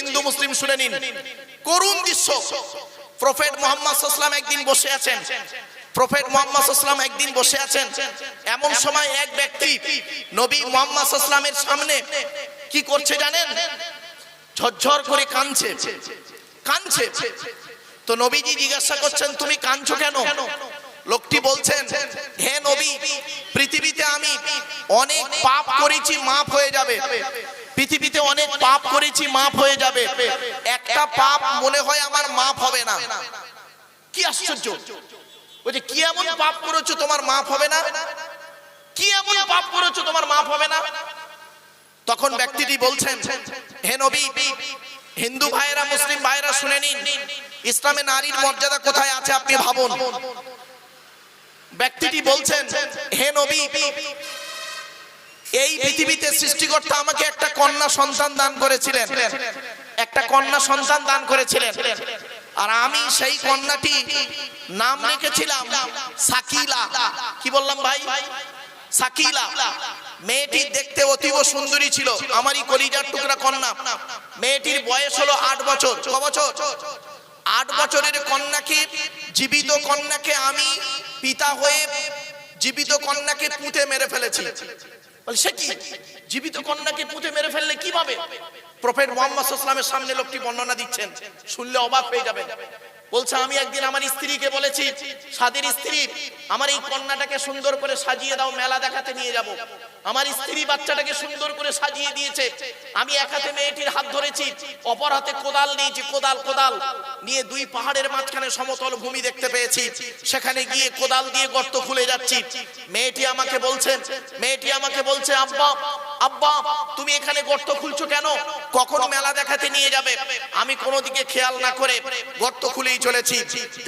হিন্দু মুসলিম শুনে নিন, করুণ দৃশ্য। প্রফেট মুহাম্মদ সাল্লাল্লাহু আলাইহি ওয়াসাল্লাম একদিন বসে আছেন, প্রফেট মুহাম্মদ সাল্লাল্লাহু আলাইহি ওয়াসাল্লাম একদিন বসে আছেন। এমন সময় এক ব্যক্তি নবী মুহাম্মদ সাল্লাল্লাহু আলাইহি ওয়াসাল্লামের সামনে কি করছে জানেন? ঝরঝর করে কাঁদছে, কাঁদছে। তো নবীজি জিজ্ঞাসা করছেন, তুমি কাঁদছো কেন? লোকটি বলছেন, হে নবী, পৃথিবীতে আমি অনেক পাপ করেছি, মাফ হয়ে যাবে। পৃথিবীতে অনেক পাপ করেছি, মাফ হয়ে যাবে। একটা পাপ মনে হয় আমার মাফ হবে না। কি আশ্চর্য! বলছে, কি এমন পাপ করেছো তোমার মাফ হবে না? কি এমন পাপ করেছো তোমার মাফ হবে না? তখন ব্যক্তিটি বলছেন, হে নবী, হিন্দু ভাইরা, মুসলিম ভাইরা শুনে নিন, ইসলামে নারীর মর্যাদা কোথায় আছে আপনি ভাবুন। ব্যক্তিটি বলছেন, হে নবী, এই পৃথিবীতে সৃষ্টিকর্তা আমাকে একটা কন্যা সন্তান দান করেছিলেন, একটা কন্যা সন্তান দান করেছিলেন। আর আমি সেই কন্যাটি নাম রেখেছিলাম সাকিলা। কি বললাম ভাই? সাকিলা। মেয়েটি দেখতে অতীব সুন্দরী ছিল, আমারই কলিজার টুকরা কন্যা। মেয়েটির বয়স হলো 8 বছর। ক বছর? 8 বছরের কন্যাকে, জীবিত কন্যাকে আমি পিতা হয়ে জীবিত কন্যাকে পুঁতে মেরে ফেলেছি। সে কি? জীবিত কন্যাকে পুঁতে মেরে ফেললে কিভাবে? প্রফেট মুহাম্মদ সাল্লাল্লাহু আলাইহি ওয়াসাল্লামের সামনে লোকটি বর্ণনা দিচ্ছেন, শুনলে অবাক হয়ে যাবেন। বলছে, আমি একদিন আমার স্ত্রীকে বলেছি, সাদের স্ত্রী, আমার এই কন্যাটাকে সুন্দর করে সাজিয়ে দাও, মেলা দেখাতে নিয়ে যাব। আমার স্ত্রী বাচ্চাটাকে সুন্দর করে সাজিয়ে দিয়েছে। আমি এক হাতে মেয়েটির হাত ধরেছি, অপর হাতে কোদাল নিয়েছি, কোদাল নিয়ে 2 পাহাড়ের মাঝখানে সমতল ভূমি দেখতে পেয়েছি। সেখানে গিয়ে কোদাল দিয়ে গর্ত খুলে যাচ্ছি। মেয়েটি আমাকে বলছে, আব্বা, আব্বা, তুমি এখানে গর্ত খুলছো কেন? কখন মেলা দেখাতে নিয়ে যাবে? আমি কোনো দিকে খেয়াল না করে গর্ত খুলেই চলেছি।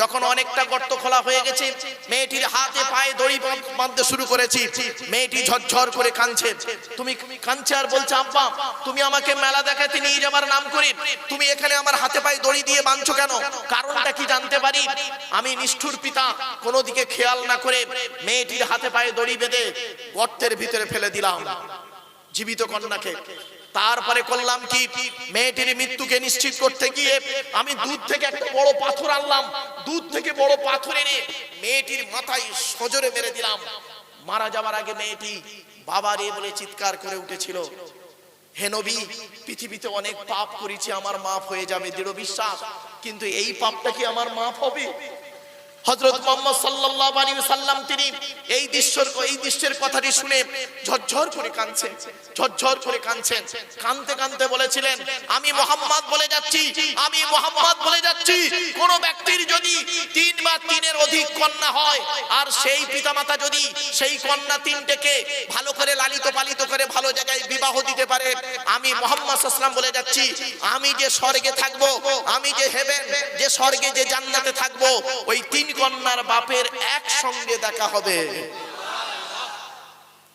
যখন অনেকটা গর্ত খোলা হয়ে গেছে, মেয়েটির হাতে পায়ে দড়ি বাঁধতে শুরু করেছি। মেয়েটি ঝরঝর করে কাঁদছে। তুমি কাঁদছে আর বলছে, আব্বা, তুমি আমাকে মেলা দেখাতে নিয়ে যাবার নাম করে তুমি এখানে আমার হাতে পায়ে দড়ি দিয়ে বাঁধছো কেন? কারণটা কি জানতে পারি? আমি নিষ্ঠুর পিতা কোনো দিকে খেয়াল না করে মেয়েটির হাতে পায়ে দড়ি বেঁধে গর্তের ভিতরে ফেলে দিলাম জীবিত কন্যাকে। তারপরে করলাম কি, মেয়েটির মৃত্যুকে নিশ্চিত করতে গিয়ে আমি দুধ থেকে একটা বড় পাথর আনলাম। দুধ থেকে বড় পাথর এনে মেয়েটির মাথায় সজোরে মেরে দিলাম। মারা যাওয়ার আগে মেয়েটি বাবা রে বলে চিৎকার করে উঠেছিল, হে নবী, পৃথিবীতে অনেক পাপ করেছি, আমার মাফ হয়ে যাবে, দৃঢ় বিশ্বাস। কিন্তু এই পাপটা কি আমার মাফ হবে? হযরত মুহাম্মদ সাল্লাল্লাহু আলাইহি ওয়াসাল্লাম তিনি এই দৃশ্যের কথাটি শুনে ঝরঝর করে কাঁদছেন, ঝরঝর করে কাঁদছেন। কাঁদতে কাঁদতে বলেছিলেন, আমি মুহাম্মদ বলে যাচ্ছি, আমি মুহাম্মদ বলে যাচ্ছি, কোন ব্যক্তির যদি 3 বা 3-এর অধিক কন্যা হয়, আর সেই পিতামাতা যদি সেই কন্যা 3টেকে ভালো করে লালিত পালিত করে ভালো জায়গায় বিবাহ দিতে পারে, আমি মুহাম্মদ সাল্লাল্লাহু আলাইহি ওয়াসাল্লাম বলে যাচ্ছি, আমি যে স্বর্গে থাকবো, আমি যে হেভেন, যে স্বর্গে, যে জান্নাতে থাকবো, ওই 3 কন্যার বাপের একসঙ্গে দেখা হবে।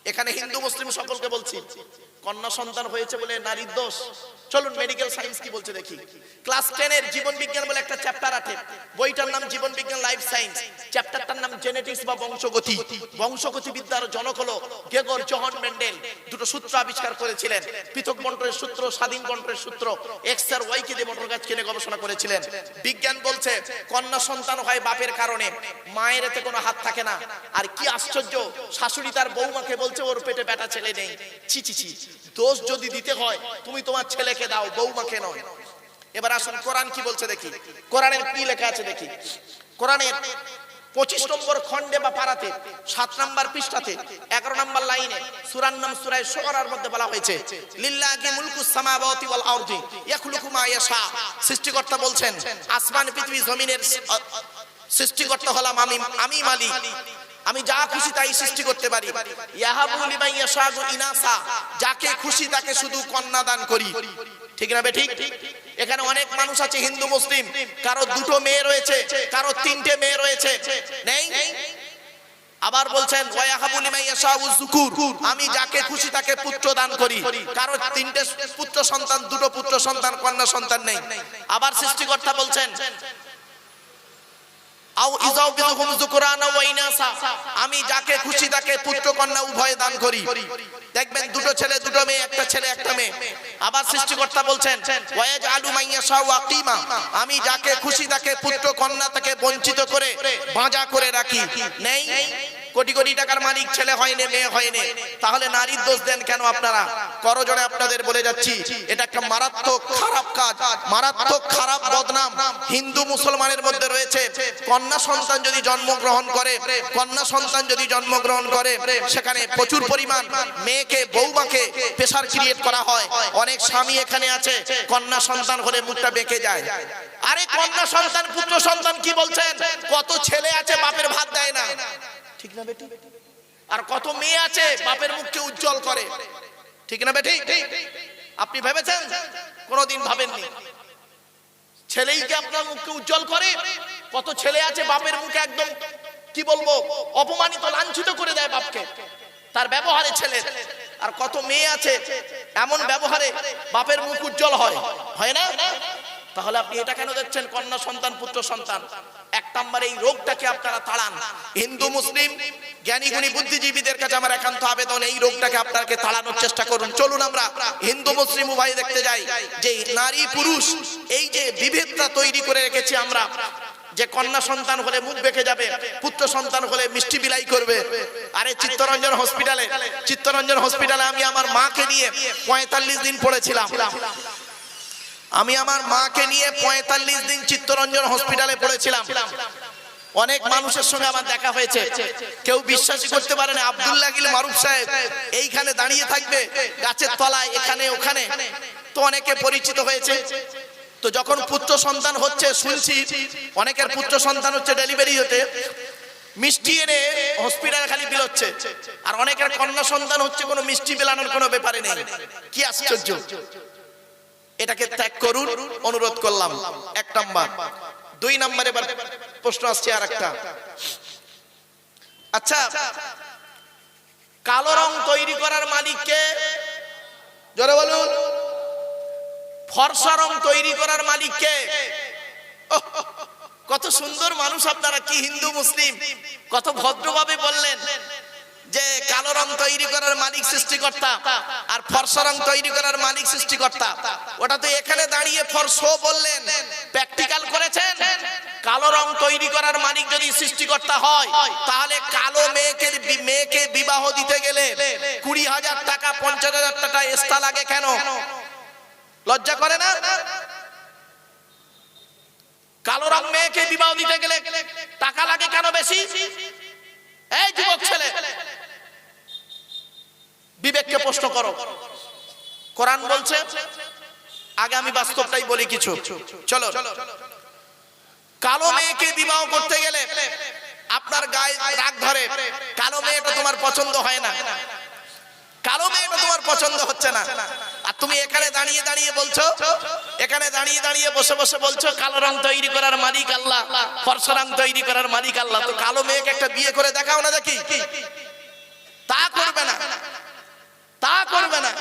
এখানে হিন্দু মুসলিম সকলকে বলছি, কন্যা সন্তান হয়েছে বলে নারীর দোষ? চলুন মেডিকেল সায়েন্স কি বলছে দেখি। ক্লাস 10-এর জীবন বিজ্ঞান বলে একটা চ্যাপ্টার আছে, বইটার নাম জীবন বিজ্ঞান লাইফ সায়েন্স, চ্যাপ্টারটার নাম জেনেটিক্স বা বংশগতি। বংশগতি বিদ্যার জনক হলো গ্রেগর জোহান মেন্ডেল। 2টো সূত্র আবিষ্কার করেছিলেন, পৃথক বন্টনের সূত্র, স্বাধীন বন্টনের সূত্র। এক্স আর ওয়াই কে দিয়ে বন্টন গাছ কিনে গবেষণা করেছিলেন। বিজ্ঞান বলছে কন্যা সন্তান হয় বাপের কারণে, মায়ের এতে কোনো হাত থাকে না। আর কি আশ্চর্য, শাশুড়ি তার বৌমাকে বলছে ওর পেটে বেটা ছেলে নেই। ছি ছি ছি, দোষ যদি দিতে হয় তুমি তোমার ছেলেকে দাও, বৌমাকে নয়। এবার আসুন কোরআন কি বলছে দেখি। কোরআনের কি লেখা আছে দেখি। কোরআনের 25 নম্বর খণ্ডে বা পারাতে 7 নম্বর পৃষ্ঠাতে 11 নম্বর লাইনে সূরার নাম সূরা শুআরার মধ্যে বলা হয়েছে, লিল্লাহি মুলকুস সামাওয়াতি ওয়াল আরদি ইয়াখলুকু মা ইয়াশা। সৃষ্টিকর্তা বলছেন, আসমান পৃথিবী জমিনের সৃষ্টিকর্তা হলাম আমি মালিক, আমি যা খুশি তাই সৃষ্টি করতে পারি। ইয়াহাবু লিমান ইয়াশাউ ইনাসা, যাকে খুশি তাকে শুধু কন্যা দান করি। ঠিক না বে ঠিক? এখানে অনেক মানুষ আছে হিন্দু মুসলিম, কারো 2টো মেয়ে রয়েছে, কারো 3টে মেয়ে রয়েছে, নেই? আবার বলছেন ওয়ায়াহাবু লিমান ইয়াশাউ যুকুর, আমি যাকে খুশি তাকে পুত্র দান করি। কারো 3টে পুত্র সন্তান, 2টো পুত্র সন্তান, কন্যা সন্তান নেই। আবার সৃষ্টিকর্তা বলছেন আও ইজাউবিহুম যুকরানা ওয়া ইনাসা, আমি যাকে খুশি তাকে পুত্র কন্যা উভয় দান করি। দেখবেন দুটো ছেলে দুটো মেয়ে, একটা ছেলে একটা মেয়ে। আবার সৃষ্টিকর্তা বলছেন ওয়া ইয়াজআলু মান ইয়াশাউ আকিমা, আমি যাকে খুশি তাকে পুত্র কন্যা তাকে বঞ্চিত করে বাঁজা করে রাখি। নেই কোটি কোটি টাকার মালিক ছেলে হয়নি মেয়ে হয়নি, তাহলে নারীর দোষ দেন কেন আপনারা? করজনে আপনাদের বলে যাচ্ছি এটা একটা মারাত্মক খারাপ কাজ, মারাত্মক খারাপ বদনাম হিন্দু মুসলমানের মধ্যে রয়েছে। কন্যা সন্তান যদি জন্মগ্রহণ করে, কন্যা সন্তান যদি জন্মগ্রহণ করে, সেখানে প্রচুর পরিমাণ মেয়েকে বৌমাকে প্রেসার ক্রিয়েট করা হয়। অনেক স্বামী এখানে আছে কন্যা সন্তান হলে মুখটা বেঁকে যায়। আরে কন্যা সন্তান পুত্র সন্তান কি বলছেন? কত ছেলে আছে বাপের ভাত দেয় না, ঠিক না বেটি? আর কত মেয়ে আছে বাপের মুখকে উজ্জ্বল করে, ঠিক না বেটি? আপনি ভেবেছেন? কোনোদিন ভাবেননি। ছেলেই কি আপনার মুখকে উজ্জ্বল করে? কত ছেলে আছে বাপের মুখে একদম কি বলবো অপমানিত লাঞ্ছিত করে দেয় বাপকে তার ব্যবহারে ছেলের। আর কত মেয়ে আছে এমন ব্যবহারে বাপের মুখ উজ্জ্বল হয়, হয় না? তাহলে আপনি এটা কেন দেখছেন কন্যা সন্তান পুত্র সন্তান? এক নম্বরে এই রোগটাকে আপনারা তাড়ান। হিন্দু মুসলিম জ্ঞানী গুণী বুদ্ধিজীবীদের কাছে আমার একান্ত আবেদন, এই রোগটাকে আপনাকে তাড়ানোর চেষ্টা করুন। চলুন আমরা হিন্দু মুসলিম উভয় দেখতে যাই যে নারী পুরুষ এই যে বিভেদটা তৈরি করে রেখেছি আমরা, যে কন্যা সন্তান হলে মুখ বেঁকে যাবে, পুত্র সন্তান হলে মিষ্টি বিলাই করবে। আরে চিত্তরঞ্জন হসপিটালে আমি আমার মাকে নিয়ে 45 দিন পড়েছিলাম। আমি আমার মাকে নিয়ে 45 দিন চিত্তরঞ্জন হসপিটালে পড়েছিলাম। অনেক মানুষের সঙ্গে আমার দেখা হয়েছে, কেউ বিশ্বাসই করতে পারে না আব্দুল্লাহ গিল মারুফ সাহেব এইখানে দাঁড়িয়ে থাকবে গাছের তলায় এখানে ওখানে, তো অনেকে পরিচিত হয়েছে। তো যখন পুত্র সন্তান হচ্ছে শুনছি অনেকের পুত্র সন্তান হচ্ছে ডেলিভারি হতে মিষ্টি এনে হসপিটালে খালি বিলাচ্ছে, আর অনেকের কন্যা সন্তান হচ্ছে কোনো মিষ্টি বিলানোর কোনো ব্যাপারে নেই। কি আশ্চর্য! এটাকে ত্যাগ করুন অনুরোধ করলাম, এক নাম্বার। দুই নম্বরে প্রশ্ন আসছে আর একটা। আচ্ছা, কালো রং তৈরি করার মালিককে? জোরে বলুন। ফর্সা রং তৈরি করার মালিককে? কত সুন্দর মানুষ আপনারা, কি হিন্দু মুসলিম, কত ভদ্রভাবে বললেন যে কালো রং তৈরি করার মালিক সৃষ্টিকর্তা আর ফর্সা রং তৈরি করার মালিক সৃষ্টিকর্তা। ওটা তো এখানে দাঁড়িয়ে ফর্সা বললেন, প্র্যাকটিক্যাল করেছেন। কালো রং তৈরি করার মালিক যদি সৃষ্টিকর্তা হয়, তাহলে কালো মেয়েকে বিবাহ দিতে গেলে 20,000 টাকা 50,000 টাকা এক্সট্রা লাগে কেন? লজ্জা করে না? কালো রং মেয়েকে বিবাহ দিতে গেলে টাকা লাগে কেন বেশি? এই যুবক ছেলে, বিবেককে প্রশ্ন করো। কোরআন বলছে, আগে আমি বাস্তবটাই বলি কিছু। চলো, কালো মেয়েকে বিবাহ করতে গেলে আপনার গায়ে রাগ ধরে, কালো মেয়েটা তোমার পছন্দ হয় না, কালো মেয়েটা তোমার পছন্দ হচ্ছে না, আর তুমি এখানে দাঁড়িয়ে দাঁড়িয়ে বলছো, এখানে দাঁড়িয়ে দাঁড়িয়ে বসে বসে বলছো কালো রং তৈরি করার মালিক আল্লাহ, ফর্সা রং তৈরি করার মালিক আল্লাহ। তো কালো মেয়েকে একটা বিয়ে করে দেখাও না দেখি। তা করবে না, তা করবে না।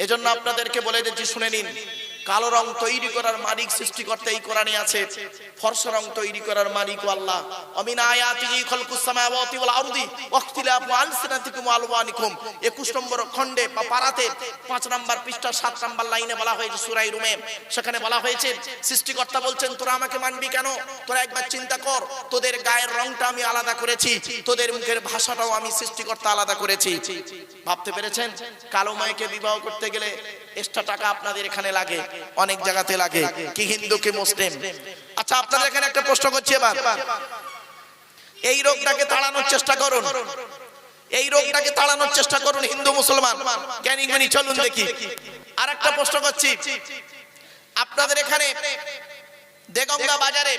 এজন্য আপনাদেরকে বলে দিচ্ছি, শুনে নিন। কালো রং তৈরি করার মালিক সৃষ্টিকর্তা এই কোরআনে আছে, ফর্সা রং তৈরি করার মালিক আল্লাহ। আমিন আয়াতিহি খালকুস সামাওয়াতি ওয়াল আরদি ওয়াখতিলাফু আলসিনাতিকুম ওয়া আলওয়ানিকুম। 21 নম্বর খণ্ডে বা পারাতে 5 নম্বর পৃষ্ঠা 7 নম্বর লাইনে বলা হয়েছে সূরা রুমে, সেখানে বলা হয়েছে সৃষ্টিকর্তা বলছেন তোরা আমাকে মানবি কেন? তোরা একবার চিন্তা কর, তোদের গায়ের রংটা আমি আলাদা করেছি, তোদের মুখের ভাষাটাও আমি সৃষ্টিকর্তা আলাদা করেছি। ভাবতে পেরেছেন? কালো মেয়েকে বিবাহ করতে গেলে এক্সট্রা টাকা আপনাদের এখানে লাগে, অনেক জায়গাতে লাগে, কি হিন্দু কি মুসলিম। আচ্ছা, আপনাদের এখানে একটা প্রশ্ন করছি এবার, এই রোগটাকে তাড়ানোর চেষ্টা করুন, এই রোগটাকে তাড়ানোর চেষ্টা করুন হিন্দু মুসলমান জ্ঞানী গুণী। চলুন দেখি আর একটা প্রশ্ন করছি, আপনাদের এখানে দেগঙ্গা বাজারে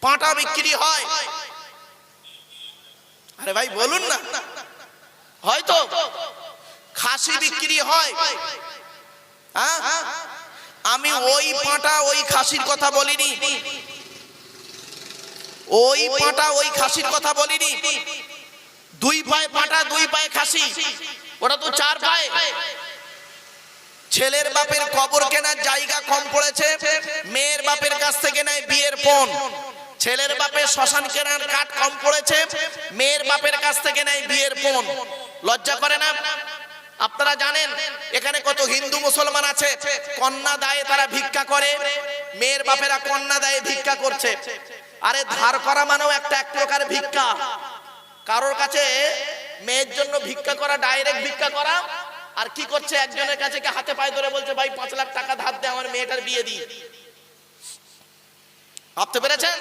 পাঁঠা বিক্রি হয়? আরে ভাই বলুন না। হয়তো খাসি বিক্রি হয়? আমি ওই পাঁঠা ওই খাসির কথা বলিনি, ওই পাঁঠা ওই খাসির কথা বলিনি। 2 পায়ে পাঁঠা 2 পায়ে খাসি, ওটা তো 4 পায়ে। ছেলের বাপের কবর কেনার জায়গা কম পড়েছে, মেয়ের বাপের কাছ থেকে নেয় বিয়ের পণ। ছেলের বাপের শ্মশান কেনার কাঠ কম পড়েছে, মেয়ের বাপের কাছ থেকে নেয় বিয়ের পণ। লজ্জা করে না? আপনারা জানেন এখানে কত হিন্দু মুসলমান আছে, কন্যা দায়ে তারা ভিক্ষা করে, মেয়ের বাপেরা কন্যা দায়ে ভিক্ষা করছে। আরে ধার করা মানেও একটা এক প্রকার ভিক্ষা। কারোর কাছে মেয়ের জন্য ভিক্ষা করা, ডাইরেক্ট ভিক্ষা করা। আর কি করছে, একজনের কাছে হাতে পায়ে ধরে বলছে ভাই 5 লাখ টাকা ধার দে, আমার মেয়েটার বিয়ে দিই। ভাবতে পেরেছেন?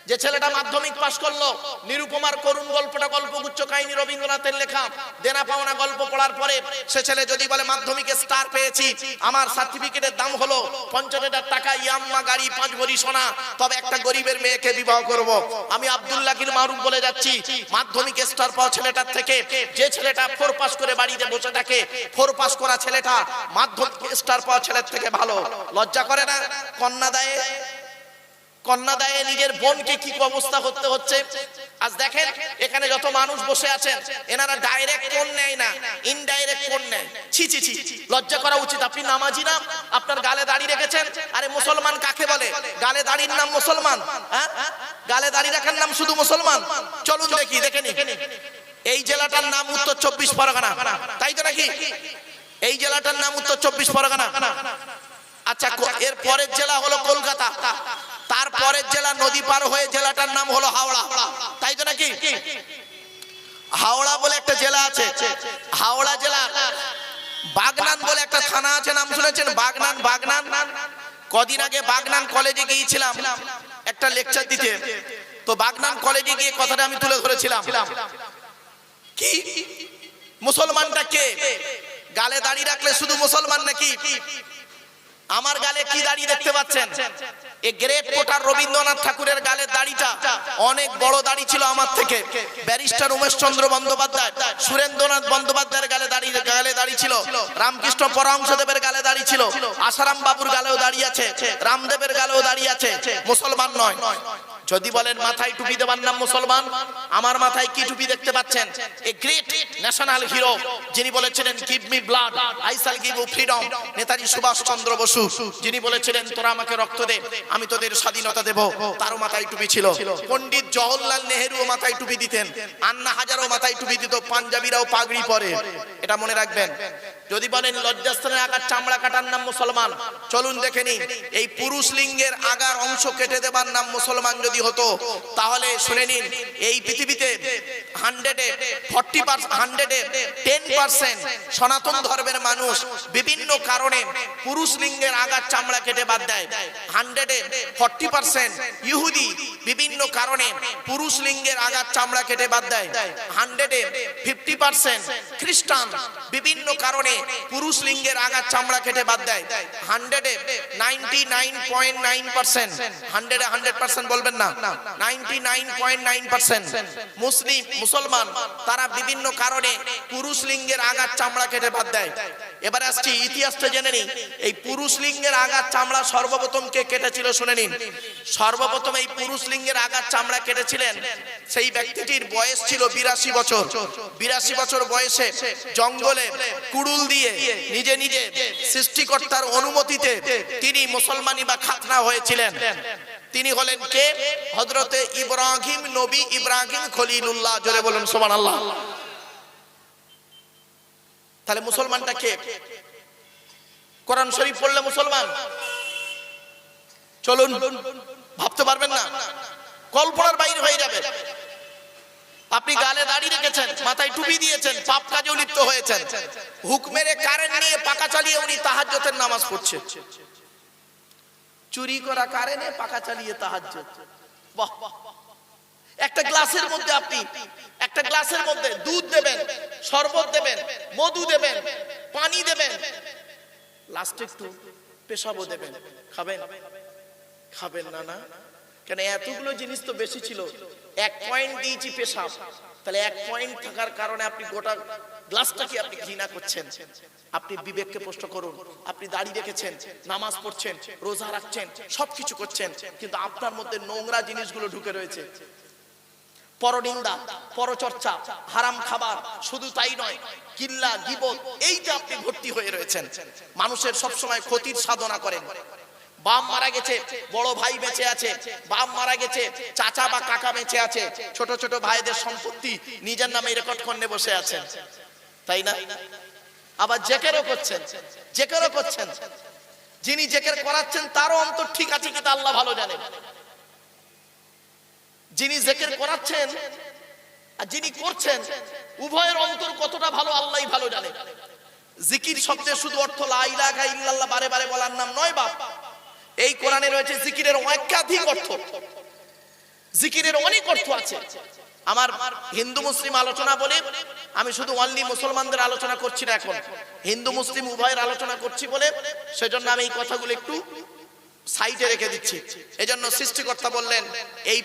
যে ছেলেটা মাধ্যমিক পাশ করলো, নিরুপমার করুণ গল্পটা গল্পগুচ্ছ কাহিনী রবীন্দ্রনাথের লেখা, দেনা পাওনা গল্প পড়ার পরে সে ছেলে যদি বলে মাধ্যমিকে স্টার পেয়েছি, আমার সার্টিফিকেটের দাম হলো 50,000 টাকা, ইয়াম্মা গাড়ি, 5 ভরি সোনা, তবে একটা গরিবের মেয়েকে বিবাহ করব। আমি আব্দুল্লাহির মারুফ বলে যাচ্ছি, মাধ্যমিকে স্টার পাওয়া ছেলেটার থেকে যে ছেলেটা 4 পাস করে বাড়িতে বসে থাকে, 4 পাস করা ছেলেটা মাধ্যমিক স্টার পাওয়া ছেলের থেকে ভালো। লজ্জা করে না? কন্যা দায়ে নিজের বোনকে কি অবস্থা করতে হচ্ছে। আজ দেখেন এখানে যত মানুষ বসে আছেন, এনারা ডাইরেক্ট কোন নেয় না, ইনডাইরেক্ট কোন নেয়। ছি ছি ছি, লজ্জা করা উচিত। আপনি নামাজি না, আপনার গালে দাড়ি রেখেছেন। আরে মুসলমান কাকে বলে? গালে দাড়ির নাম মুসলমান? হ্যাঁ, গালে দাড়ি রাখার নাম শুধু মুসলমান? চলুন দেখে নি। এই জেলাটার নাম উত্তর 24 পরগনা, তাই তো নাকি? এই জেলাটার নাম উত্তর 24 পরগনা। আচ্ছা, এর পরের জেলা হলো কলকাতা, তারপরের জেলা নদী পার হয়ে জেলাটার নাম হলো হাওড়া, তাই তো নাকি? হাওড়া বলে একটা জেলা আছে, হাওড়া জেলা বাগনান বলে একটা থানা আছে, নাম শুনেছেন? বাগনান। কদিন আগে বাগনান কলেজে গিয়েছিলাম একটা লেকচার দিতে, তো বাগনান কলেজে গিয়ে কথাটা আমি তুলে ধরেছিলাম। কি মুসলমানটা কে? গালে দাড়ি রাখলে শুধু মুসলমান নাকি? আমার গালে কি দাড়ি দেখতে পাচ্ছেন? এই গ্রেট পোটার রবীন্দ্রনাথ ঠাকুরের গালের দাড়িটা অনেক বড় দাড়ি ছিল আমার থেকে। ব্যারিস্টার উমেশ চন্দ্র বন্দ্যোপাধ্যায়, সুরেন্দ্রনাথ বন্দ্যোপাধ্যায়ের গালে দাড়ি ছিল, রামকৃষ্ণ পরমহংসদেবের গালে দাড়ি ছিল, আসারাম বাবুর গালেও দাড়ি আছে, রামদেবের গালেও দাড়ি আছে। মুসলমান নয়। যদি বলেন মাথায় টুপি দেবার নাম মুসলমান, আমার মাথায় কি টুপি দেখতে পাচ্ছেন? এ গ্রেট ন্যাশনাল হিরো যিনি বলেছিলেন give me blood I shall give you freedom, Netaji Subhash Chandra Bose যিনি বলেছিলেন তোরা আমাকে রক্ত দে আমি তোদের স্বাধীনতা দেব, তারও মাথায় টুপি ছিল। পণ্ডিত জওহরলাল নেহেরু মাথায় টুপি দিতেন, আন্না হাজারও মাথায় টুপি দিত, পাঞ্জাবিরাও পাগড়ি পরে, এটা মনে রাখবেন। যদি বলেন লজ্জাস্থানের আগার চামড়া কাটার নাম মুসলমান, চলুন দেখে নিন এই পুরুষ লিঙ্গের আগার অংশ কেটে দেবার নাম মুসলমান যদি হতো, তাহলে শুনে নিন এই পৃথিবীতে 10% সনাতন ধর্মের মানুষ বিভিন্ন কারণে পুরুষ লিঙ্গের আগার চামড়া কেটে বাদ দেয়। 140% ইহুদি বিভিন্ন কারণে পুরুষ লিঙ্গের আগার চামড়া কেটে বাদ দেয়। 150% খ্রিস্টান বিভিন্ন কারণে পুরুষ লিঙ্গের আগার চামড়া কেটে বাদ দেয়। 99.9% 100% বলবেন না, 99.9% মুসলমান তারা বিভিন্ন কারণে পুরুষ লিঙ্গের আগার চামড়া কেটে বাদ দেয়। এবার আসছি ইতিহাসটা জেনে নিন। এই পুরুষ লিঙ্গের আগার চামড়া সর্বপ্রথম কে কেটেছিল শুনে নিন। সর্বপ্রথম এই পুরুষ লিঙ্গের আগার চামড়া কেটেছিলেন সেই ব্যক্তিটির বয়স ছিল 82 বছর। 82 বছর বয়সে জঙ্গলে কুড়ুল দিয়ে নিজে নিজে সৃষ্টিকর্তার অনুমতিতে তিনি মুসলমানি বা খাতনা হয়েছিলেন। তিনি হলেন কে? হযরতে ইব্রাহিম, নবী ইব্রাহিম খলিলুল্লাহ। জোরে বলুন সুবহানাল্লাহ। তাহলে মুসলমানটা কে? কোরআন শরীফ পড়লে মুসলমান? চলুন, ভাবতে পারবেন না, কল্পনার বাইরে হয়ে যাবে। আপনি গালে দাড়ি রেখেছেন, মাথায় টুপি দিয়েছেন, পাপ কাজে লিপ্ত হয়েছেন, হুকমের কারেন্ট নিয়ে পাকা চালিয়ে উনি তাহাজ্জুদের নামাজ পড়ছেন। চুরি করা কারেন্টে পাকা চালিয়ে তাহাজ্জুদ। বাহ! একটা গ্লাসের মধ্যে আপনি একটা গ্লাসের মধ্যে দুধ দেবেন, শরবত দেবেন, মধু দেবেন, পানি দেবেন, লাস্টে একটু পেশাবও দেবেন। খাবেন? খাবেন না? না কেন? এতগুলো জিনিস তো বেশি ছিল, 1 পয়েন্ট দিয়েছি পেশাব, তাহলে 1 পয়েন্ট থাকার কারণে আপনি গোটা গ্লাসটাকে আপনি ঘৃণা করছেন। আপনি বিবেককে প্রশ্ন করুন। আপনি দাড়ি রেখেছেন, নামাজ পড়ছেন, রোজা রাখছেন, সবকিছু করছেন, কিন্তু আপনার মধ্যে নোংরা জিনিসগুলো ঢুকে রয়েছে। পরনিন্দা, পরচর্চা, হারাম খাবার, শুধু তাই নয়, কিল্লা, গীবত, এইটা আপনি ভর্তি হয়ে রয়েছেন। মানুষের সবসময় ক্ষতির সাধনা করেন। বাপ মারা গেছে, বড় ভাই বেঁচে আছে, বাপ মারা গেছে, চাচা বা কাকা বেঁচে আছে, ছোট ছোট ভাইদের সম্পত্তি নিজের নামে রেকর্ড করে বসে আছেন, তাই না? আবার জেকেরও করছেন, জেকেরও করছেন। যিনি জেকের করাচ্ছেন তারও অন্তর ঠিক আছে কিনা আল্লাহ ভালো জানেন। যিনি জেকের করাচ্ছেন আর যিনি করছেন উভয়ের অন্তর কতটা ভালো আল্লাহই ভালো জানে। জিকির শব্দের শুধু অর্থ লা ইলাহা ইল্লাল্লাহ বারে বারে বলার নাম নয় বাপ। এই কোরআনে রয়েছে জিকিরের একাধিক অর্থ, জিকিরের অনেক অর্থ আছে। আমার হিন্দু মুসলিম আলোচনা বলে আমি শুধু অনলি মুসলমানদের আলোচনা করছি না, এখন হিন্দু মুসলিম উভয়ের আলোচনা করছি বলে সেজন্য আমি এই কথাগুলো একটু সাইডে রেখে দিচ্ছি। এজন্য সৃষ্টিকর্তা বললেন এই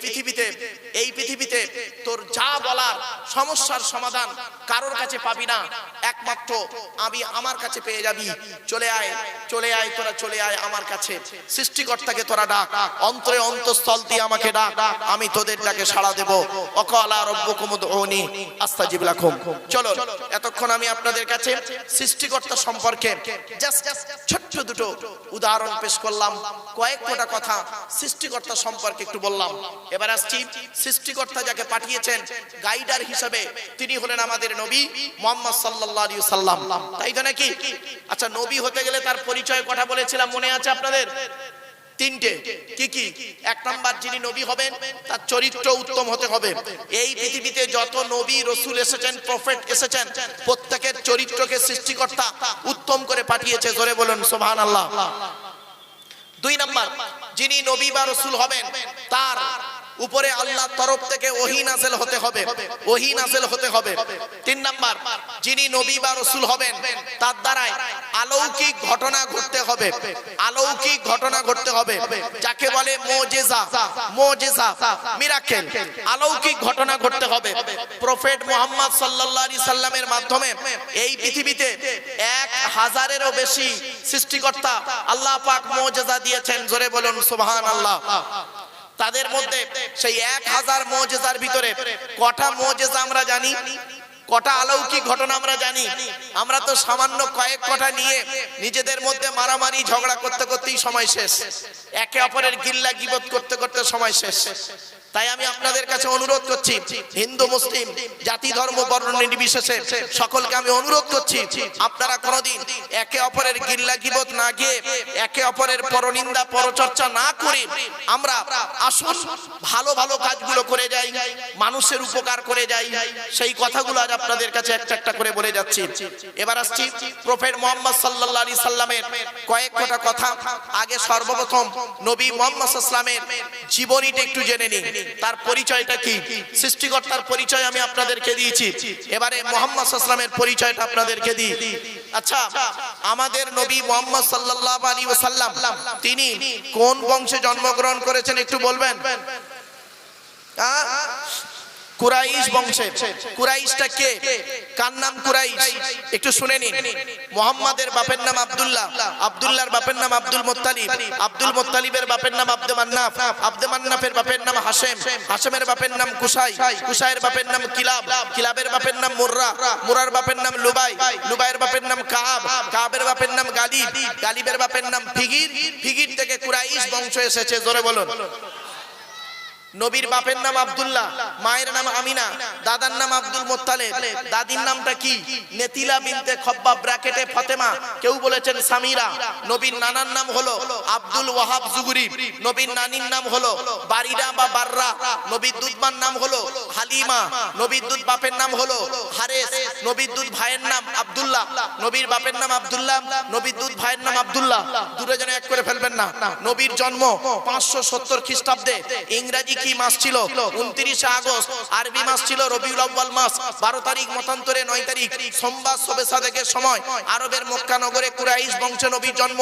পৃথিবীতে তোর যা বলার সমস্যার সমাধান কারোর কাছে পাবি না, একমাত্র আমি আমার কাছে পেয়ে যাবি। চলে আয় তোরা চলে আয় আমার কাছে। সৃষ্টিকর্তাকে তোরা ডাক, অন্তরে অন্তঃস্থল দিয়ে আমাকে ডাক, আমি তোদের ডাকে সাড়া দেব। ওয়াকালা রাব্বুকুম উদউনি আস্তাজিব লাকুম। চলো এতক্ষণ আমি আপনাদের কাছে সৃষ্টিকর্তা সম্পর্কে জাস্ট ছোট্ট দুটো উদাহরণ পেশ করলাম, কয়েক কোটা কথা সৃষ্টিকর্তা সম্পর্কে একটু বললাম। এবার আসছি সৃষ্টিকর্তা যাকে পাঠিয়েছেন গাইডার হিসেবে, তিনি হলেন আমাদের নবী মুহাম্মদ সাল্লাল্লাহু আলাইহি সাল্লাম, তাই তো নাকি? আচ্ছা, নবী হতে গেলে তার পরিচয় কথা বলেছিলাম, মনে আছে আপনাদের? তিনটে। কি কি? এক নাম্বার, যিনি নবী হবেন তার চরিত্র উত্তম হতে হবে। এই পৃথিবীতে যত নবী রাসূল এসেছেন, প্রফেট এসেছেন, প্রত্যেকের চরিত্রকে সৃষ্টিকর্তা উত্তম করে পাঠিয়েছে। জোরে বলুন সুবহানাল্লাহ। দুই নাম্বার, যিনি নবী বা রাসূল হবেন তার উপরে আল্লাহর তরফ থেকে ওহী নাযিল হতে হবে, ওহী নাযিল হতে হবে। তিন নাম্বার, যিনি নবী বা রাসূল হবেন তার দ্বারাই অলৌকিক ঘটনা ঘটতে হবে, অলৌকিক ঘটনা ঘটতে হবে, যাকে বলে মুজিজা, মুজিজা মিরাকেল, অলৌকিক ঘটনা ঘটতে হবে। প্রফেট মুহাম্মদ সাল্লাল্লাহু আলাইহি সাল্লামের মাধ্যমে এই পৃথিবীতে 1000-এরও বেশি সৃষ্টিকর্তা আল্লাহ পাক মুজিজা দিয়েছেন। জোরে বলুন সুবহানাল্লাহ। তাদের মধ্যে সেই 1000 মুজিজার ভিতরে কটা মুজিজা আমরা জানি, কটা অলৌকিক ঘটনা আমরা জানি? আমরা তো সামান্য কয়েক কটা নিয়ে নিজেদের মধ্যে মারামারি ঝগড়া করতে করতেই সময় শেষ, একে অপরের গিল্লা গিবত করতে করতে সময় শেষ। তাই আমি আপনাদের কাছে অনুরোধ করছি, হিন্দু মুসলিম জাতি ধর্ম বর্ণ নির্বিশেষে সকলকে আমি অনুরোধ করছি, আপনারা কোনোদিন একে অপরের গিল্লা গিবত না গিয়ে, একে অপরের পরনিন্দা পরচর্চা না করে আমরা আসুন ভালো ভালো কাজগুলো করে যাই, মানুষের উপকার করে যাই। সেই কথাগুলো আজ আপনাদের কাছে একটা একটা করে বলে যাচ্ছি। এবার আসছি প্রফেট মুহাম্মদ সাল্লাল্লাহু আলাইহি সাল্লামের কয়েক কটা কথা। আগে সর্বপ্রথম নবী মুহাম্মদ সাল্লাল্লাহু আলাইহি সাল্লামের জীবনীটা একটু জেনে নিন, তার পরিচয়টা কি। সৃষ্টিকর্তার পরিচয় আমি আপনাদেরকে দিয়েছি, এবারে মুহাম্মদ সাল্লাল্লাহু আলাইহি সাল্লামের পরিচয়টা আপনাদেরকে দিই। আচ্ছা, আমাদের নবী মুহাম্মদ সাল্লাল্লাহু আলাইহি ওয়াসাল্লাম তিনি কোন বংশে জন্মগ্রহণ করেছেন একটু বলবেন? কুরাইশ বংশে। কুরাইশটা কে? কার নাম কুরাইশ? একটু শুনে নিন। মুহাম্মাদের বাপের নাম আব্দুল্লাহ, আব্দুল্লাহর বাপের নাম আব্দুল মুত্তালিব, আব্দুল মুত্তালিবের বাপের নাম আব্দে মান্নাফ, আব্দে মান্নাফের বাপের নাম হাশেম, হাশেমের বাপের নাম কুসাই, কুসাইয়ের বাপের নাম কিলাব, কিলাবের বাপের নাম মুররা, মুরার বাপের নাম লুবাই, লুবাইয়ের বাপের নাম কাব, কাবের বাপের নাম গালিব, গালিবের বাপের নাম ফিগির, ফিগির থেকে কুরাইশ বংশ এসেছে। জোরে বলুন। নবীর বাপের নাম আব্দুল্লাহ, মায়ের নাম আমিনা, দাদার নাম আব্দুল মুত্তালিব, দাদির নামটা কি? নেতিলা বিনতে খব্বাব ব্র্যাকেটে ফাতেমা, কেউ বলেছেন সামিরা। নবীর নানার নাম হলো আব্দুল ওয়াহাব জুগরি, নবীর নানির নাম হলো বারিরা বা বাররা, নবীর দুধমার নাম হলো হালিমা, নবীর দুধ বাপের নাম হলো হারেস, নবীর দুধ ভাইয়ের নাম আব্দুল্লাহ, নবীর বাপের নাম আব্দুল্লাহ, নবীর দুধ ভাইয়ের নাম আব্দুল্লাহ। দুটোজনে এক করে ফেলবেন না। নবীর জন্ম 570 খ্রিস্টাব্দে। ইংরেজি কি মাস ছিল? 29 আগস্ট। আরবি মাস ছিল রবিউল আউয়াল মাস। 12 তারিখ মতান্তরে 9 তারিখ সোমবার শবে সাদেকের সময় আরবের মক্কা নগরে কুরাইশ বংশে নবীর জন্ম।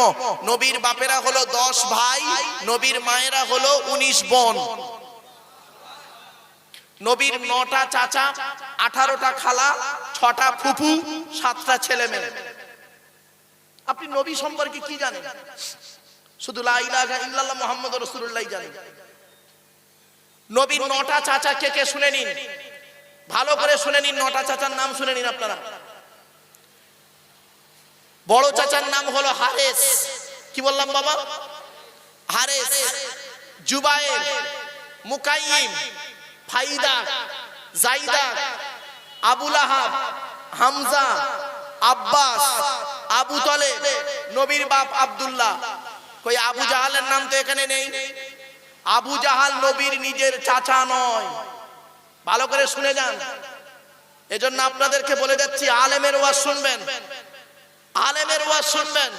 নবীর বাপেরা হলো 10 ভাই, নবীর মায়েরা হলো 19 বোন। নবীর 9টা চাচা, 18টা খালা, 6টা ফুফু, 7টা ছেলে মেয়ে। আপনি নবী সম্পর্কে কি জানেন? শুধু লা ইলাহা ইল্লাল্লাহ মুহাম্মাদুর রাসূলুল্লাহ জানেন। নবীর 9টা চাচা কে কে শুনে নিন, ভালো করে শুনে নিন। 9টা চাচার নাম শুনে নিন আপনারা। বড় চাচার নাম হলো হারেস। কি বললাম বাবা? হারেস, জুবায়ের, মুকাইয়িম, ফাইদা, জাইদা, আবু লাহাব, হামজা, আব্বাস, আবু তালেব, নবীর বাপ আব্দুল্লাহ। কই আবু জাহালের নাম তো এখানে নেই। আবু জাহাল নবীর নিজের চাচা নয়, ভালো করে শুনে যান। এজন্য আপনাদেরকে বলে যাচ্ছি, আলেমের ওয়াজ শুনবেন, আলেমের ওয়াজ শুনবেন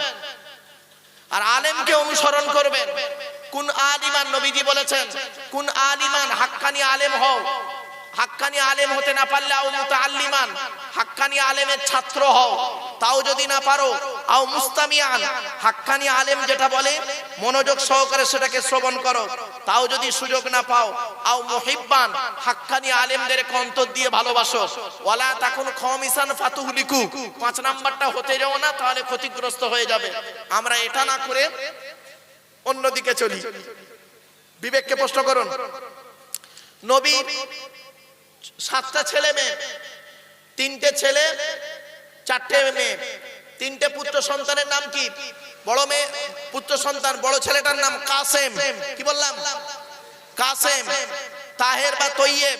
আর আলেমকে অনুসরণ করবেন। কোন আলিমান, নবীজি বলেছেন কোন আলিমান, হাক্কানি আলেম হও। হাক্কানি আলেম হতে না পারলে আও মুতাআল্লিমান, হাক্কানি আলেমের ছাত্র হও। তাও যদি না পারো আও মুস্তামিয়ান, হাক্কানি আলেম যেটা বলে মনোযোগ সহকারে সেটাকে শ্রবণ করো। তাও যদি সুযোগ না পাও আও মুহিব্বান, হাক্কানি আলেমদের অন্তর দিয়ে ভালোবাসো। ওয়ালা তাকুন খামিসান ফাতুহলিকু, 5 নাম্বারটা হতে যাও না, তাহলে ক্ষতিগ্রস্ত হয়ে যাবে। আমরা এটা না করে অন্যদিকে চলি। বিবেককে প্রশ্ন করুন। নবী 7টা ছেলে মেয়ে, 3টে ছেলে 4টে মেয়ে, 3টে পুত্র সন্তানের নাম কি? বড় মেয়ে পুত্র সন্তান, বড় ছেলেটার নাম কাসেম। কি বললাম? কাসেম। তাহের বা তৈয়েব।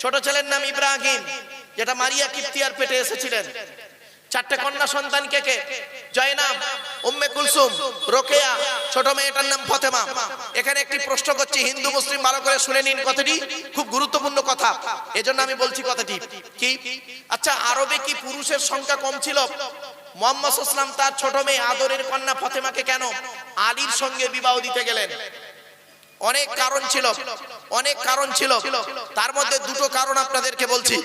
ছোট ছেলের নাম ইব্রাহিম, যেটা মারিয়া কিপ্তিয়ার পেটে এসেছিলেন। 4টে কন্যা সন্তান কে কে? জয়নাব, উম্মে কুলসুম, রোকেয়া, ছোট মেয়েটার নাম ফাতেমা। এখানে একটি প্রশ্ন করছি, হিন্দু মুসলিম ভালো করে শুনে নিন কথাটি, খুব গুরুত্বপূর্ণ কথা, এজন্য আমি বলছি কথাটি। কি আচ্ছা, আরবে কি পুরুষের সংখ্যা কম ছিল? মুহাম্মদ সাল্লাল্লাহু আলাইহি ওয়াসাল্লাম তার ছোট মেয়ে আদরের কন্যা ফাতেমাকে কেন আলীর সঙ্গে বিবাহ দিতে গেলেন? অনেক কারণ ছিল, অনেক কারণ ছিল। তার মধ্যে 2টো কারণ আপনাদেরকে বলছি।